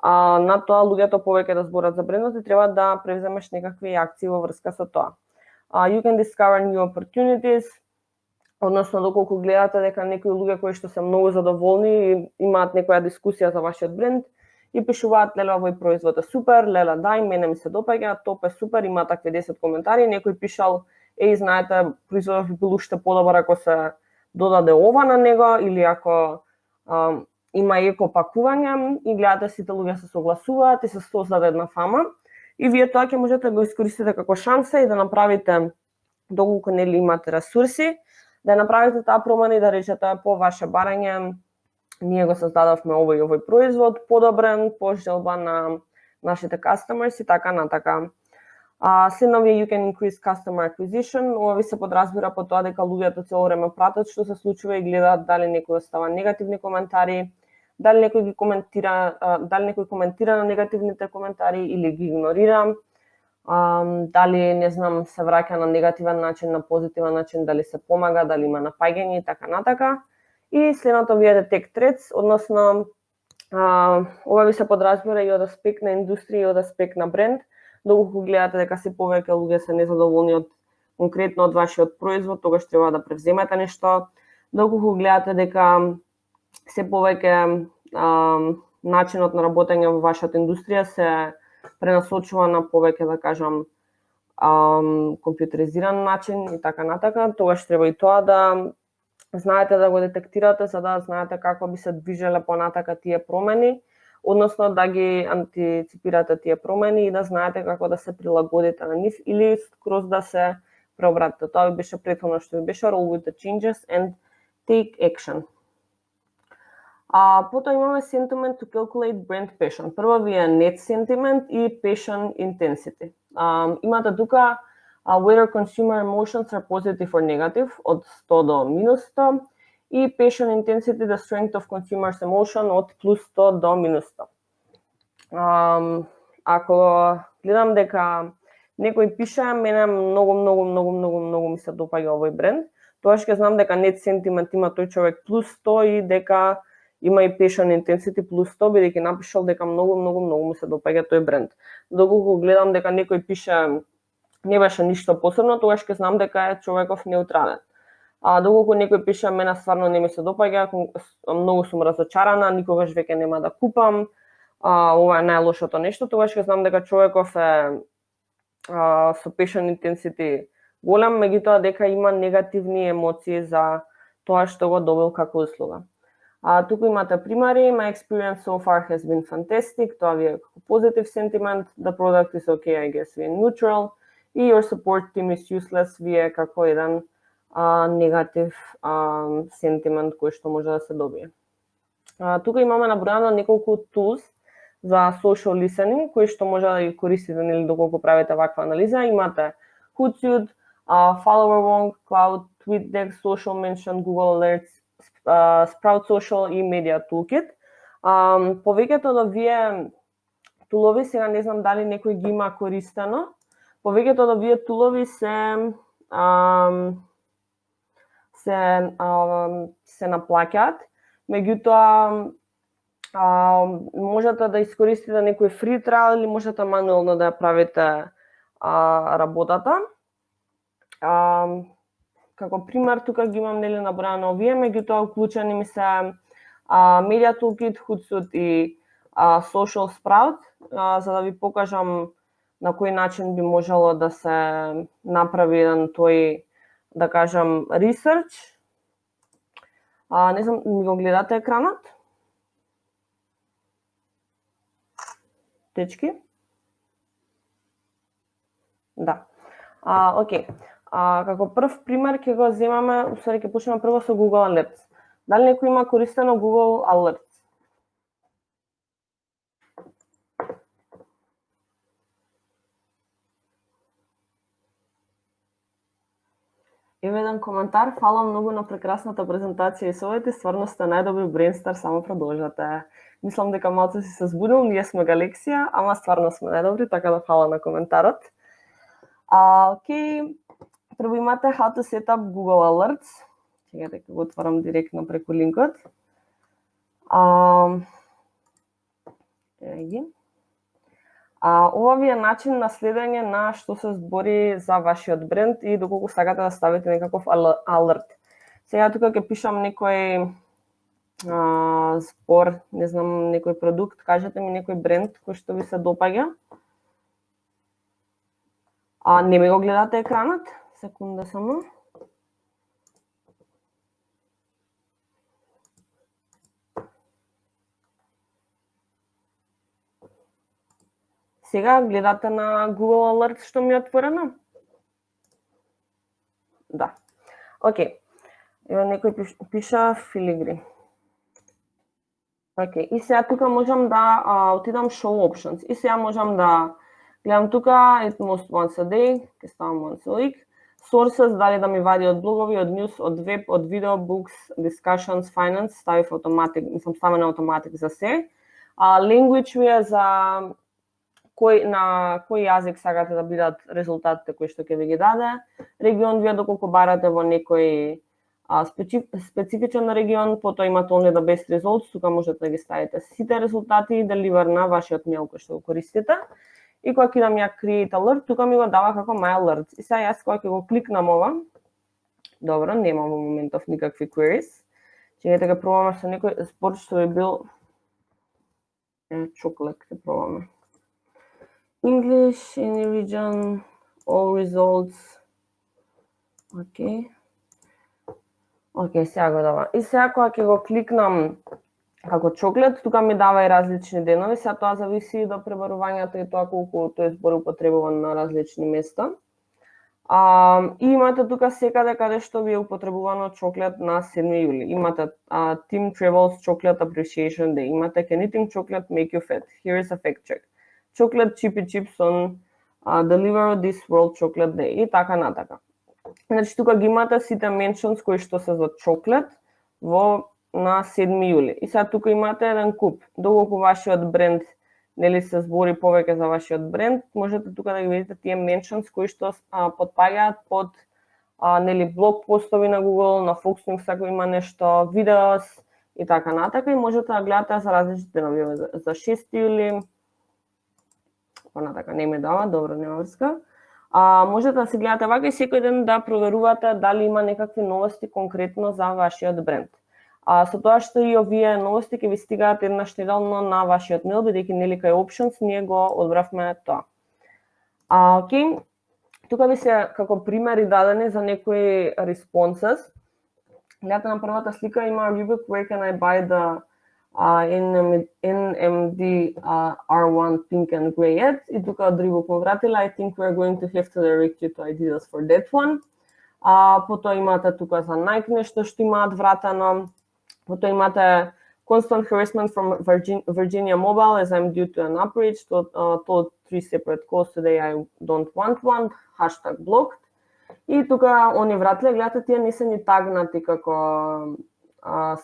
на тоа луѓето повеќе да зборат за брендот и треба да превземеш некакви акции во врска со тоа. You can discover new opportunities. Односно, доколку гледате дека некои луѓе кои што се многу задоволни и имаат некоја дискусија за вашиот бренд и пишуваат леле овој производ е супер, леле дај, мене ми се допаѓа, топ е супер, има такви 10 коментари, некој пишал знаете, производот би бил уште подобар ако се додаде ова на него или ако има еко пакување и гледате сите луѓе се согласуваат и се создаде една фама и вие тоа ќе можете да го искористите како шанса и да направите, доколку нели имате ресурси, да направите таа промена и да речете по ваше барање ние го создадовме овој и овој производ, подобрен, по желба на нашите customers и така натака. Следновие you can increase customer acquisition, ова ви се подразбира по тоа дека луѓето цело време пратат што се случува и гледаат дали некој остава негативни коментари, дали некој ги коментира, дали некој коментира на негативните коментари или ги игнорира, дали не знам се враќа на негативен начин, на позитивен начин, дали се помага, дали има напаѓање и така натака. И следното ви е detect threats, односно ова ви се подразбира и од аспект на индустрија и од аспект на бренд. Доколку гледате дека се повеќе луѓе се незадоволни од конкретно од вашиот производ, тогаш треба да превземете нешто. Доколку гледате дека се повеќе начинот на работење во вашата индустрија се пренасочува на повеќе, да кажам, компјутеризиран начин и така натака, тогаш треба и тоа да знаете да го детектирате, за да знаете како би се движеле понатака тие промени, односно да ги антиципирате тие промени и да знаете како да се прилагодите на нив или скроз да се преобратите. Тоа би беше претходно што би беше roll with the changes and take action. Потоа имаме sentiment to calculate brand passion. Прво ви е net sentiment и passion intensity. Имате тука whether consumer emotions are positive or negative од 100 до минус 100 и passion intensity, the strength of consumers emotion од плюс 100 до минус 100. Ако гледам дека некој пише мене многу ми се допаѓа овој бренд, тогаш ќе знам дека net sentiment има тој човек плюс 100 и дека има и passion intensity плюс 100, бидејќи напишал дека многу му се допаѓа тој бренд. Доколку гледам дека некој пише не беше ништо посебно, тогаш ќе знам дека е човеков неутрален. Доколку некој пише мене стварно не ми се допаѓа, многу сум разочарана, никогаш веќе нема да купам, ова е најлошото нешто, тогаш ќе знам дека човеков е со patient intensity голем, меѓутоа дека има негативни емоции за тоа што го добил како услуга. Туку имате примери. My experience so far has been fantastic. Тоа ви е како positive sentiment. The product is okay, I guess, ви е neutral. И your support team is useless, ви е како еден негатив сентимент кој што може да се добие. Тука имаме набројано неколку tools за social listening, кои што може да ги користите нели доколку правите ваква анализа. Имате Hootsuite, Follower1, Cloud, TweetDeck, Social Mention, Google Alerts, Sprout Social и Media Toolkit. Повеќето од овие тулови, сега не знам дали некој ги има користено, повеќето од овие тулови се наплаќаат, меѓутоа можете да искористите некој free trial или можете мануелно да ја правите работата. Како пример тука ги имам нели набројано овие, меѓутоа уклучени ми се Media Toolkit, Hootsuite и Social Sprout, за да ви покажам на кој начин би можело да се направи еден тој, да кажам, research. Не знам, ми го гледате екранот? Течки? Да. Окей. Како прв пример ќе го земаме, усвари ќе почнеме прво со Google Alerts. Дали некој има користено Google Alerts? Еве еден коментар, фала многу на прекрасната презентација и совети, стварно сте најдобри брейнстар, само продолжете. Мислам дека малце си се збудил, ние сме галексија, ама стварно сме најдобри, така да фала на коментарот. Окей, прво имате How to set up Google Alerts. Чекайте, ќе го отворам директно преку линкот. Ова ви е начин на следење на што се збори за вашиот бренд и доколку сакате да ставите некаков алерт. Сега тука ќе пишам некој збор, не знам, некој продукт, кажете ми некој бренд кој што ви се допаѓа. Не ми го гледате екранот? Секунда само. Сега гледате на Google Alert што ми е отворено? Да. Окей. Ева некој пиша Филигри. Окей. И сега тука можам да отидам Show Options. И сега можам да гледам тука at most once a day, ќе ставам once a week. Sources, дали да ми вади од блогови, од news, од веб, од видео, books, discussions, finance, ставив автоматик, мислам ставам на автоматик за се. Language ви е за на кој јазик сакате да бидат резултатите кои што ќе ви ги даде. Регион вие доколку барате во некој специфичен регион, потоа имате only the best results, тука можете да ги ставите сите резултати и деливер на вашиот мејл кој што го користите. И кога кидам ја create alert, тука ми го дава како my alerts. И сега јас кога ќе го кликнам ова, добро, нема во моментов никакви queries. Чекајте ќе пробаме со некој збор што би бил chocolate, ќе пробаме. English, any region, all results. Окей, сега го дава. И сега кога ќе го кликнам како чоклет, тука ми дава и различни денови, сега тоа зависи до пребарувањето и тоа колку тој збор употребуван на различни места. И имате тука секаде каде што ви е употребувано чоклет на 7 јули. Имате Team Travels Chocolate Appreciation Day. Имате Can eating chocolate make you fat? Here is a fact check. Chocolate chippy chips on Deliver this World Chocolate Day. И така натака. Значи тука ги имате сите mentions кои што се за чоклет во на 7 јули. И сега тука имате еден куп. Доколку вашиот бренд нели се збори повеќе за вашиот бренд, можете тука да ги видите тие mentions кои што потпаѓаат под нели блог постови на Google, на Fox News ако има нешто, видеос и така натака, и можете да гледате за различни денови, за 6 јули. Понатака не ме дава, добро, нема врска. Можете да се гледате вака и секој ден да проверувате дали има некакви новости конкретно за вашиот бренд. Со тоа што и овие новости ќе ви стигаат еднаш неделно на вашиот мејл, бидејќи нели кај options ние го одбравме тоа. Окей, тука ви се како примери дадени за некои responses. Гледате на првата слика има Rubik, where can I buy the NMD R1 pink and gray ad. И тука од Reebok му вратила, I think we're going to have to direct you to Adidas for that one. Потоа имате тука за Nike нешто што имаат вратено. Потоа имате constant harassment from Virginia Mobile as I'm due to an outrage. Told 3 separate calls today, I don't want one. #blocked. И тука они вратиле, гледате, тие не се ни тагнати како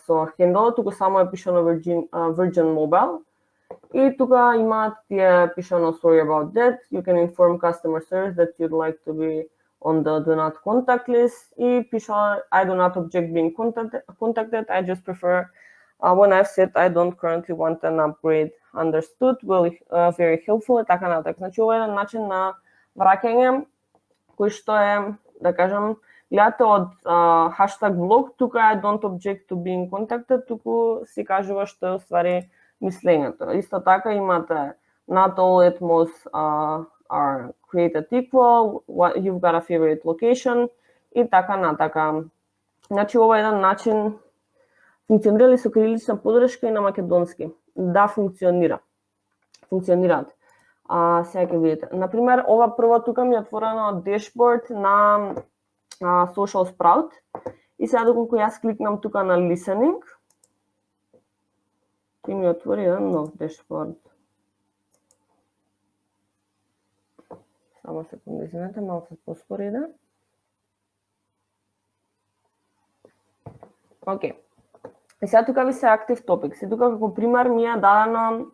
со хендл, тука само е пишано Virgin Mobile. И тука имаат тие пишано sorry about that. You can inform customer service that you'd like to be on the do not contact list. И пишано I do not object being contacted. I just prefer when I've said I don't currently want an upgrade. Understood, well, very helpful и така нататък. Значи ова е еден начин на враќање кој што е, да кажам, гледате од #blog, тука I don't object to being contacted, туку си кажува што е уствари мислењето. Исто така имате not all atmos are created equal, you've got a favorite location и така натака. Значи ова е еден начин. Функционира ли со кирилична подршка и на македонски? Да, функционира. Функционираат. Сега ќе видите. Например, ова прво тука ми е отворено дешборд на Social Sprout. И сега доколку јас кликнам тука на listening, ќе ми отвори еден нов дешборд. Само секунда, извинете, малку поспори иде. Окей. И сега тука ви се Active Topics. И тука како пример ми е дадено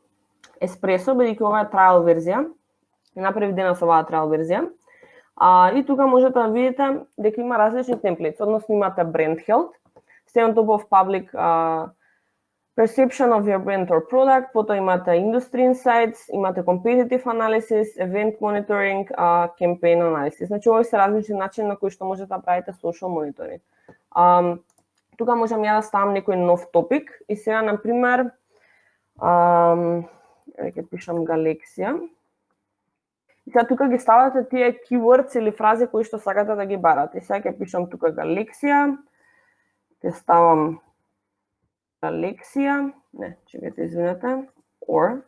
Espresso, бидејќи ова е trial верзија. И направив денес оваа trial верзија. И тука можете да видите дека има различни темплети, односно имате brand health, stay on top of public perception of your brand or product, потоа имате industry insights, имате competitive analysis, event monitoring, campaign analysis. Значи овој се различни начини на кои што можете да правите social monitoring. Тука можам ја да ставам некој нов топик и сега на пример ќе пишам галексија. И сега тука ги ставате тие keywords или фрази кои што сакате да ги барате. И сега ќе пишам тука галексија, ќе ставам галексија, не, чекайте, извинете, or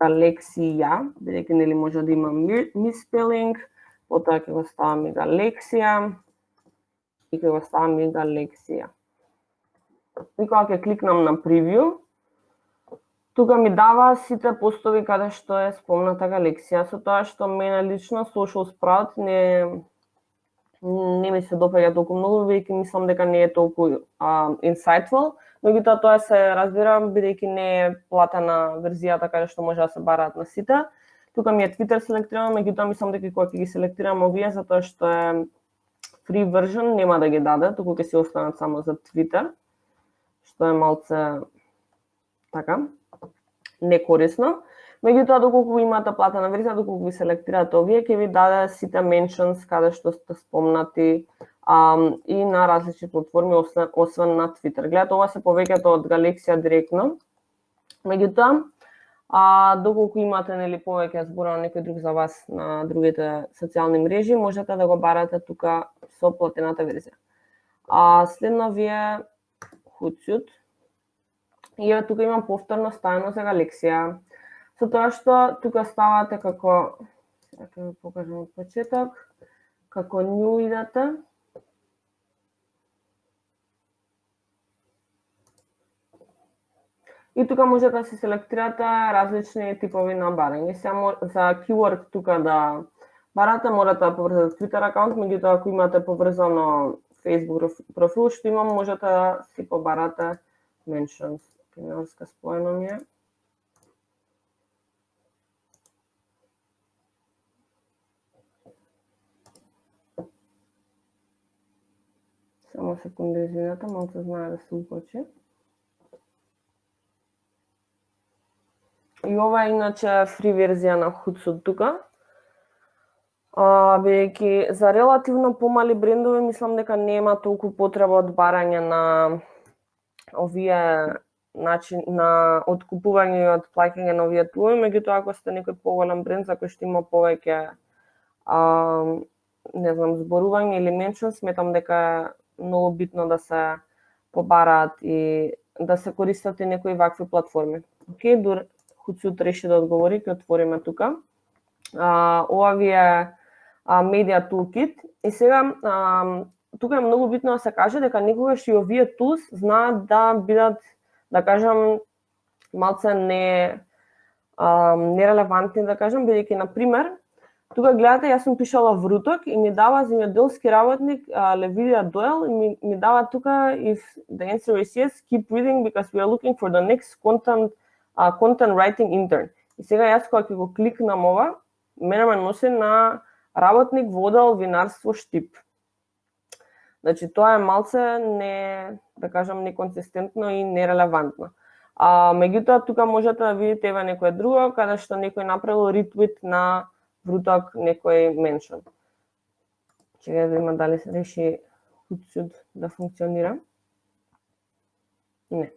галексија, бидејќи нели може да има misspelling, потоа ќе го ставам и галексија и ќе го ставам и галексија. И кога ќе кликнам на preview, тука ми дава сите постови каде што е спомната галексија, со тоа што мене лично Social Sprout не ми се допаѓа толку многу, бидејќи мислам дека не е толку insightful, меѓутоа тоа се разбирам бидејќи не е платена верзијата каде што може да се бараат на сите. Тука ми е Twitter селектирано, меѓутоа мислам дека кога ќе ги селектирам овие затоа што е free version нема да ги даде, туку ќе се останат само за Twitter, што е малце така некорисно. Меѓутоа, доколку имате платена верзија, доколку ви селектирате овие, ќе ви даде сите mentions каде што сте спомнати и на различни платформи, освен на Twitter. Гледате, ова се повеќето од галексија директно. Меѓутоа, доколку имате нели повеќе збора на некој друг за вас на другите социјални мрежи, можете да го барате тука со платената верзија. Следно ви е Hootsuite. И тука имам повторно ставено за галексија. Со тоа што тука ставате како, сега ќе ви покажам од почеток, како new идете. И тука можете да се селектирате различни типови на барање. Само за keyword тука да барате, морате да поврзате Twitter акаунт, меѓутоа ако имате поврзано Facebook профил, што имам, можете да си побарате mentions. Кинеска споено ми е. Само секунда, извинете, малце знае да се укочи. И ова е иначе фри верзија на Hootsuite тука. Бидејќи за релативно помали брендови мислам дека нема толку потреба од барање на овие на откупување и од плаќање на овие тулови, меѓутоа ако сте некој поголем бренд за кој што има повеќе не знам, зборување или меншн, сметам дека е многу битно да се побараат и да се користат и некои вакви платформи. Океј, Хуцут реши да одговори, ќе отвориме тука. Ова ви е Media Toolkit и сега тука е многу битно да се каже дека некогаш и овие tools знаат да бидат, да кажам, малце нерелевантни, да кажам, бидејќи на пример тука гледате, јас сум пишала вруток и ми дава земјоделски работник Левидија Дойл и ми дава тука if the answer is yes, keep reading because we are looking for the next content writing intern. И сега јас кога ќе го кликнам ова, мене ме носи на работник во оддел винарство Штип. Значи тоа е малце да кажам, неконсистентно и нерелевантно. Меѓутоа тука можете да видите еве некое друго каде што некој направил ретвит на вруток некој меншн. Чека да видиме дали се реши Хуцут да функционира. Не.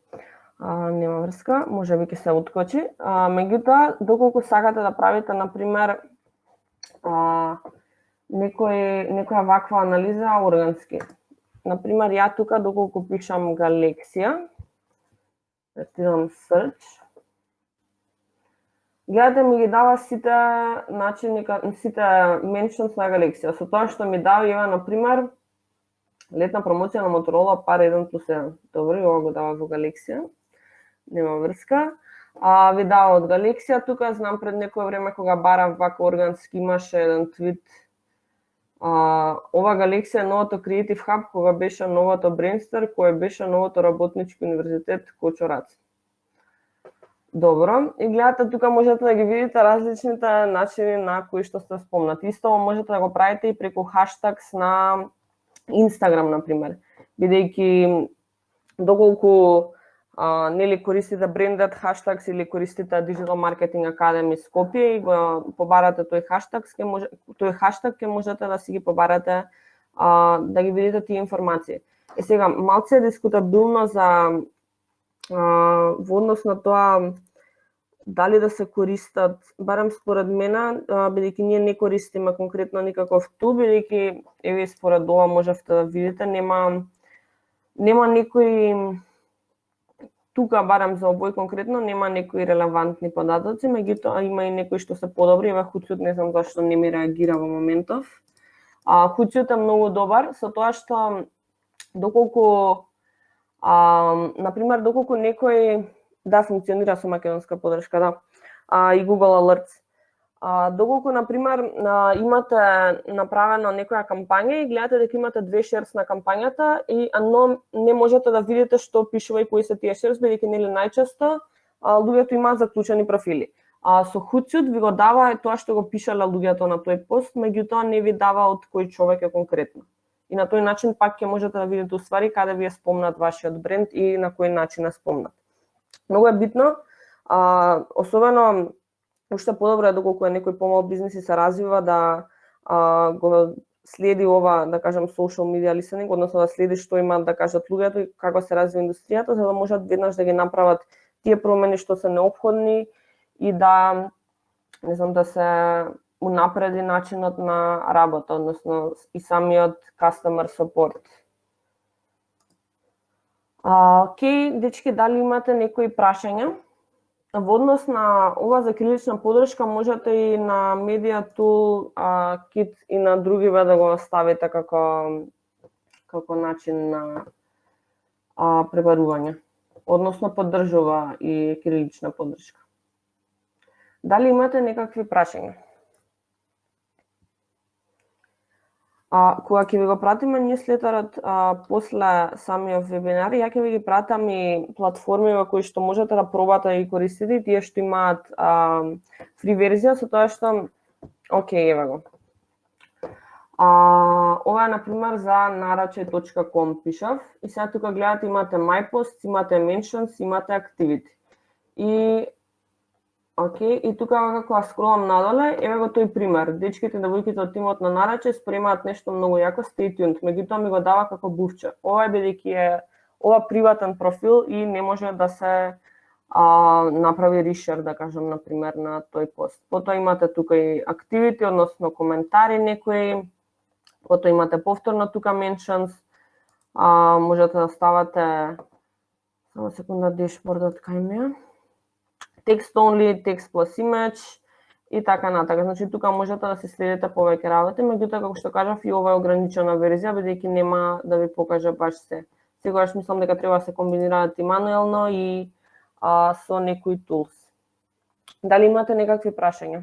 Нема врска, може би ќе се откочи. Меѓутоа, доколку сакате да правите, например, некоја ваква анализа органски. Например, ја тука доколку пишам галексија, ретирам search, гледате ми ги дава сите начини, сите mentions на галексија. Со тоа што ми дава, ева, например, летна промоција на Motorola Par 1+1. Добро, ова го дава во галексија. Нема врска. Ви дава од галексија тука, знам пред некое време кога барав вака органски имаше еден твит. Ова галексија е новото Creative Hub, кога беше новото Brainster, кој беше новото работнички универзитет Кочорац. Добро, и гледате тука можете да ги видите различните начини на кои што сте спомнати. Исто можете да го правите и преку хаштагс на Instagram, например. Бидејќи доколку нели користите брендед хаштагс или користите Digital Marketing Academy Скопје и го побарате тој хаштаг, ќе можете да си ги побарате да ги видите тие информации. И сега малце дискутабилно за во однос на тоа дали да се користат, барем според мене, бидејќи ние не користиме конкретно никаков тул, бидејќи еве според ова можевте да видите, нема некои тука барем за обој конкретно нема некои релевантни податоци, меѓутоа има и некои што се подобри, еве Хуцут не знам зашто не ми реагира во моментов. Хуцут е многу добар со тоа што доколку например доколку некој функционира со македонска подршка, и Google Alerts. Доколку, например, имате направено некоја кампања и гледате дека имате 2 шерс на кампањата, но не можете да видите што пишува и кои се тие шерс, бидејќи нели најчесто луѓето имаат заклучени профили. Со Hootsuite ви го дава тоа што го пишале луѓето на тој пост, меѓутоа не ви дава од кој човек е конкретно. И на тој начин пак ќе можете да видите уствари каде ви е спомнат вашиот бренд и на кој начин е спомнат. Многу е битно, особено уште подобро е доколку е некој помал бизнис и се развива да го следи ова, да кажам, social media listening, односно да следи што имаат да кажат луѓето и како се развива индустријата, за да можат веднаш да ги направат тие промени што се неопходни и да, не знам, да се унапреди начинот на работа, односно и самиот customer support. Океј, дечки, дали имате некои прашања? Во однос на ова за крилична подршка можете и на Media Toolkit и на други да го ставите како начин на пребарување, односно поддржува и крилична подршка. Дали имате некакви прашања? Кога ќе ви го пратиме ньюслетерот после самиот вебинар, ја ќе ви ги пратам и платформи во кои што можете да пробате да ги користите, тие што имаат фри верзија, со тоа што океј, еве го. Ова е, например, за narache.com пишав и сега тука гледате имате My Posts, имате Mentions, имате Activity. И Океј, и тука како скролам надоле, еве го тој пример. Дечките и девојките од тимот на Нараче спремаат нешто многу јако, stay tuned. Меѓутоа ми го дава како буфче. Ова е бидејќи е ова приватен профил и не може да се направи ришер, да кажам, на пример, на тој пост. Потоа имате тука и активити, односно коментари некои. Потоа имате повторно тука mentions. Можете да ставате, само секунда, дешбордот кај ми е. Text only, text plus image и така натака. Значи тука можете да се следите повеќе работи, меѓутоа како што кажав и ова е ограничена верзија бидејќи нема да ви покаже баш се. Сегогаш мислам дека треба да се комбинираат и мануелно и со некои tools. Дали имате некакви прашања?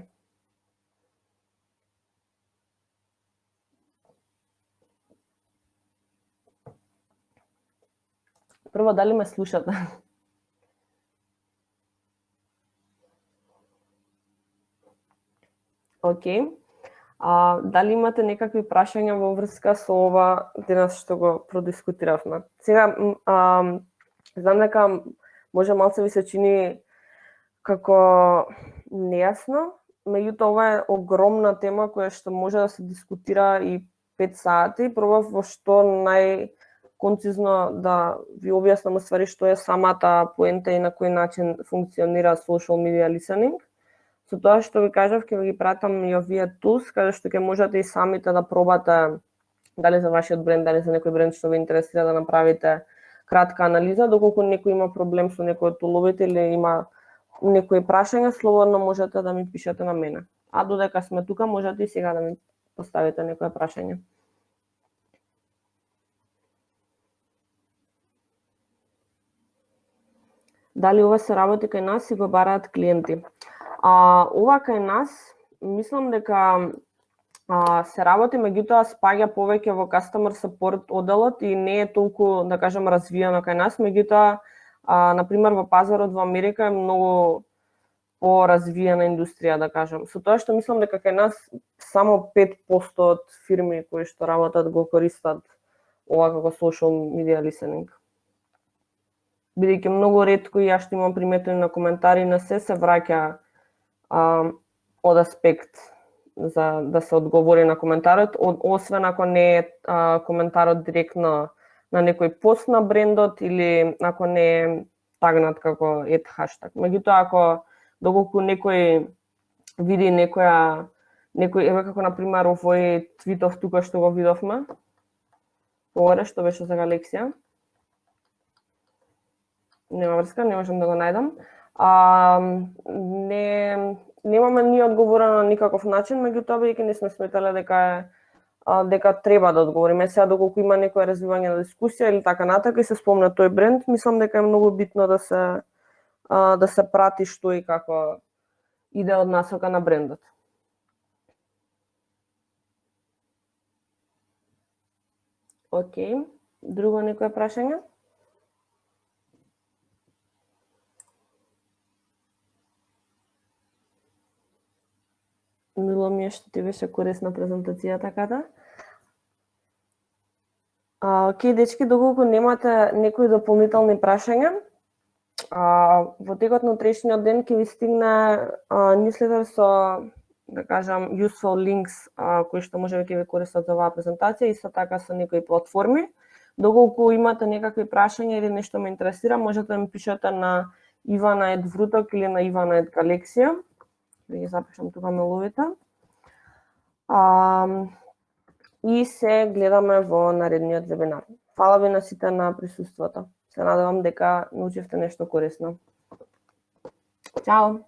Прво, дали ме слушате? Океј. Дали имате некакви прашања во врска со ова денес што го продискутиравме? Сега, знам дека може малце ви се чини како нејасно, меѓутоа ова е огромна тема која што може да се дискутира и 5 сати. Пробав во што најконцизно да ви објаснам уствари што е самата поента и на кој начин функционира social media listening. Со тоа што ви кажав, ќе ви ги пратам и овие tools, каде што ќе можете и самите да пробате дали за вашиот бренд, дали за некој бренд што ви интересира да направите кратка анализа, доколку некој има проблем со некој од туловите или има некои прашања, слободно можете да ми пишете на мене. А додека сме тука, можете и сега да ми поставите некое прашање. Дали ова се работи кај нас и го бараат клиенти? Ова кај нас, мислам дека се работи, меѓутоа спаѓа повеќе во customer support одделот и не е толку, да кажам, развиено кај нас, меѓутоа, например, во пазарот во Америка е многу поразвиена индустрија, да кажам. Со тоа што мислам дека кај нас само 5% од фирми кои што работат го користат ова како social media listening. Бидејќи многу ретко и ја што имам приметено на коментари на се враќа од аспект за да се одговори на коментарот, освен ако не е коментарот директно на некој пост на брендот или ако не е тагнат како хаштаг. Меѓутоа, ако доколку некој види некој, еве како например овој твитов тука што го видовме, ова што беше за Галексија, нема врска, не можам да го најдам. Немаме ни одговорено на никаков начин, меѓутоа бидејќи не сме сметале дека треба да одговориме. Сега доколку има некое развивање на дискусија или така натака и се спомна тој бренд, мислам дека е многу битно да се прати што и како иде од насока на брендот. Океј, друго некое прашање? Мило ми е што ти беше корисна презентацијата, Ката. Океј, дечки, доколку немате некои дополнителни прашања, во текот на утрешниот ден ќе ви стигне newsletter со, да кажам, useful links кои што може да ќе ви користат за оваа презентација, исто така со некои платформи. Доколку имате некакви прашања или нешто ме интересира, можете да ми пишете на Ivana@Vrutок или на Ivana@Galexia. Да ги запишам тука меловите. И се гледаме во наредниот вебинар. Фала ви на сите на присуството. Се надевам дека научивте нешто корисно. Чао!